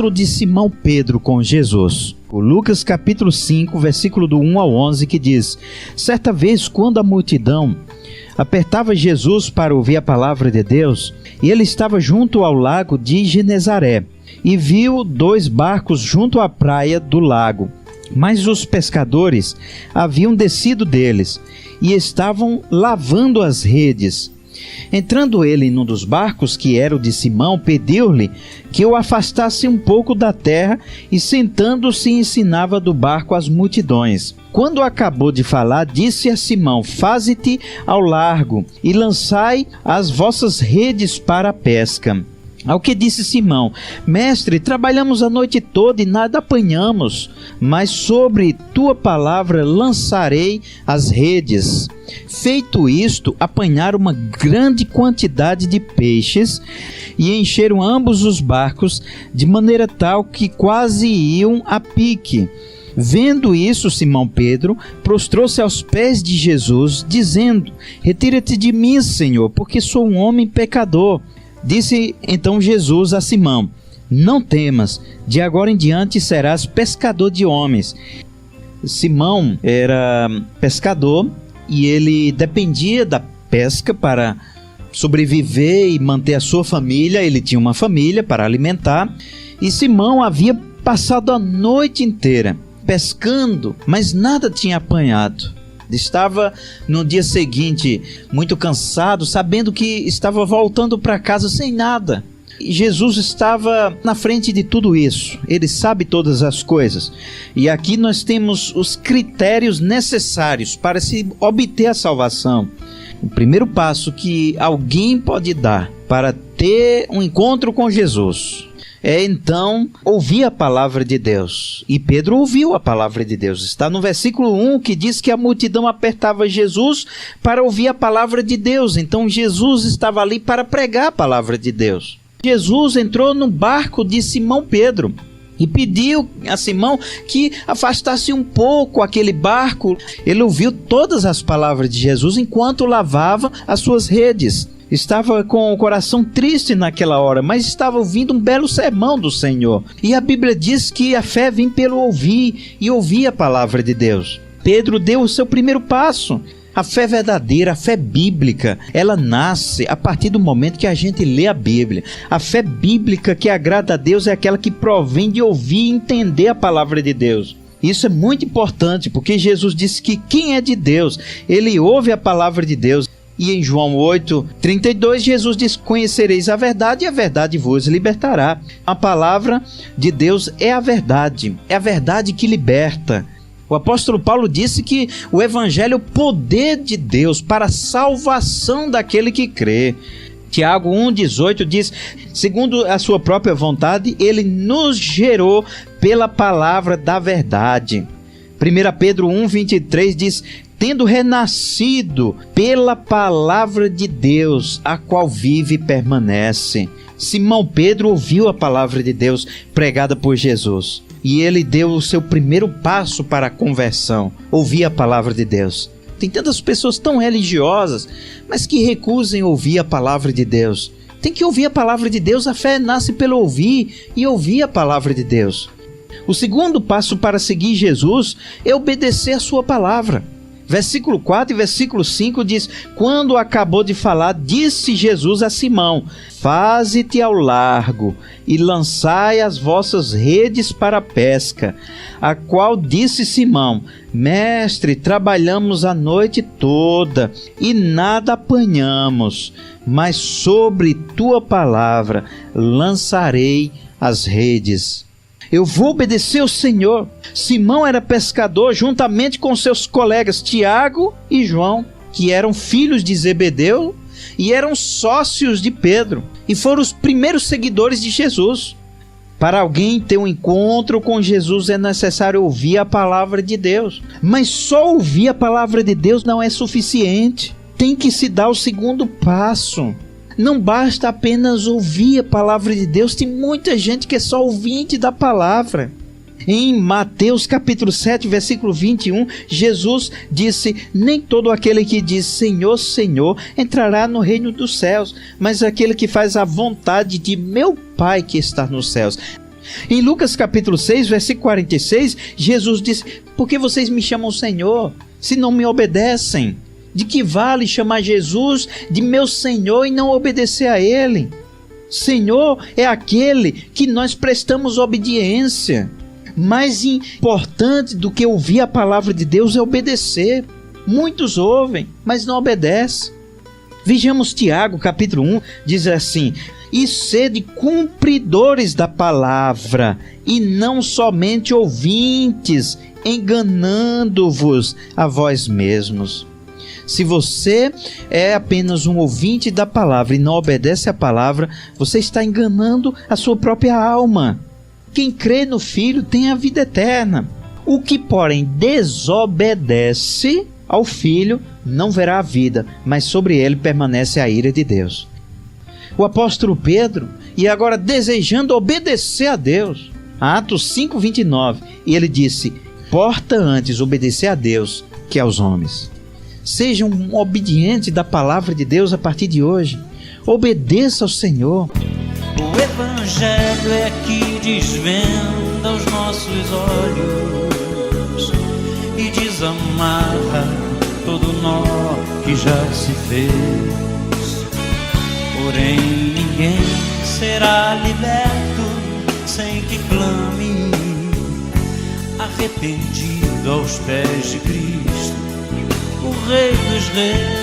encontro de Simão Pedro com Jesus. O Lucas capítulo 5, versículo do 1 ao 11, que diz: certa vez, quando a multidão apertava Jesus para ouvir a palavra de Deus, e ele estava junto ao lago de Genezaré, e viu 2 barcos junto à praia do lago. Mas os pescadores haviam descido deles, e estavam lavando as redes. Entrando ele num dos barcos, que era o de Simão, pediu-lhe que o afastasse um pouco da terra, e sentando-se ensinava do barco as multidões. Quando acabou de falar, disse a Simão: faze-te ao largo e lançai as vossas redes para a pesca. Ao que disse Simão: mestre, trabalhamos a noite toda e nada apanhamos, mas sobre tua palavra lançarei as redes. Feito isto, apanharam uma grande quantidade de peixes e encheram ambos os barcos, de maneira tal que quase iam a pique. Vendo isso, Simão Pedro prostrou-se aos pés de Jesus, dizendo: retira-te de mim, Senhor, porque sou um homem pecador. Disse então Jesus a Simão: não temas, de agora em diante serás pescador de homens. Simão era pescador e ele dependia da pesca para sobreviver e manter a sua família. Ele tinha uma família para alimentar, e Simão havia passado a noite inteira pescando, mas nada tinha apanhado. Estava no dia seguinte muito cansado, sabendo que estava voltando para casa sem nada. E Jesus estava na frente de tudo isso. Ele sabe todas as coisas. E aqui nós temos os critérios necessários para se obter a salvação. O primeiro passo que alguém pode dar para ter um encontro com Jesus é então ouvir a palavra de Deus. E Pedro ouviu a palavra de Deus. Está no versículo 1 que diz que a multidão apertava Jesus para ouvir a palavra de Deus. Então Jesus estava ali para pregar a palavra de Deus. Jesus entrou no barco de Simão Pedro e pediu a Simão que afastasse um pouco aquele barco. Ele ouviu todas as palavras de Jesus enquanto lavava as suas redes. Estava com o coração triste naquela hora, mas estava ouvindo um belo sermão do Senhor. E a Bíblia diz que a fé vem pelo ouvir, e ouvir a palavra de Deus. Pedro deu o seu primeiro passo. A fé verdadeira, a fé bíblica, ela nasce a partir do momento que a gente lê a Bíblia. A fé bíblica que agrada a Deus é aquela que provém de ouvir e entender a palavra de Deus. Isso é muito importante, porque Jesus disse que quem é de Deus, ele ouve a palavra de Deus. E em João 8:32, Jesus diz: conhecereis a verdade e a verdade vos libertará. A palavra de Deus é a verdade que liberta. O apóstolo Paulo disse que o evangelho é o poder de Deus para a salvação daquele que crê. Tiago 1,18 diz: segundo a sua própria vontade, ele nos gerou pela palavra da verdade. 1 Pedro 1,23 diz: tendo renascido pela palavra de Deus, a qual vive e permanece. Simão Pedro ouviu a palavra de Deus pregada por Jesus, e ele deu o seu primeiro passo para a conversão, ouvir a palavra de Deus. Tem tantas pessoas tão religiosas, mas que recusam ouvir a palavra de Deus. Tem que ouvir a palavra de Deus. A fé nasce pelo ouvir e ouvir a palavra de Deus. O segundo passo para seguir Jesus é obedecer a sua palavra. Versículo 4 e versículo 5 diz: quando acabou de falar, disse Jesus a Simão: faze-te ao largo e lançai as vossas redes para a pesca. A qual disse Simão: mestre, trabalhamos a noite toda e nada apanhamos, mas sobre tua palavra lançarei as redes. Eu vou obedecer ao Senhor. Simão era pescador juntamente com seus colegas Tiago e João, que eram filhos de Zebedeu e eram sócios de Pedro, e foram os primeiros seguidores de Jesus. Para alguém ter um encontro com Jesus é necessário ouvir a palavra de Deus. Mas só ouvir a palavra de Deus não é suficiente. Tem que se dar o segundo passo. Não basta apenas ouvir a palavra de Deus. Tem muita gente que é só ouvinte da palavra. Em Mateus capítulo 7, versículo 21, Jesus disse: nem todo aquele que diz Senhor, Senhor, entrará no reino dos céus, mas aquele que faz a vontade de meu Pai que está nos céus. Em Lucas capítulo 6, versículo 46, Jesus disse: por que vocês me chamam Senhor, se não me obedecem? De que vale chamar Jesus de meu Senhor e não obedecer a Ele? Senhor é aquele que nós prestamos obediência. Mais importante do que ouvir a palavra de Deus é obedecer. Muitos ouvem, mas não obedecem. Vejamos Tiago, capítulo 1, diz assim: e sede cumpridores da palavra, e não somente ouvintes, enganando-vos a vós mesmos. Se você é apenas um ouvinte da palavra e não obedece à palavra, você está enganando a sua própria alma. Quem crê no Filho tem a vida eterna. O que, porém, desobedece ao Filho não verá a vida, mas sobre ele permanece a ira de Deus. O apóstolo Pedro, e agora desejando obedecer a Deus, Atos 5:29, e ele disse: importa antes obedecer a Deus que aos homens. Seja um obediente da palavra de Deus a partir de hoje. Obedeça ao Senhor. O Evangelho é que desvenda os nossos olhos e desamarra todo nó que já se fez. Porém ninguém será liberto sem que clame arrependido aos pés de Cristo, o Rei dos Reis.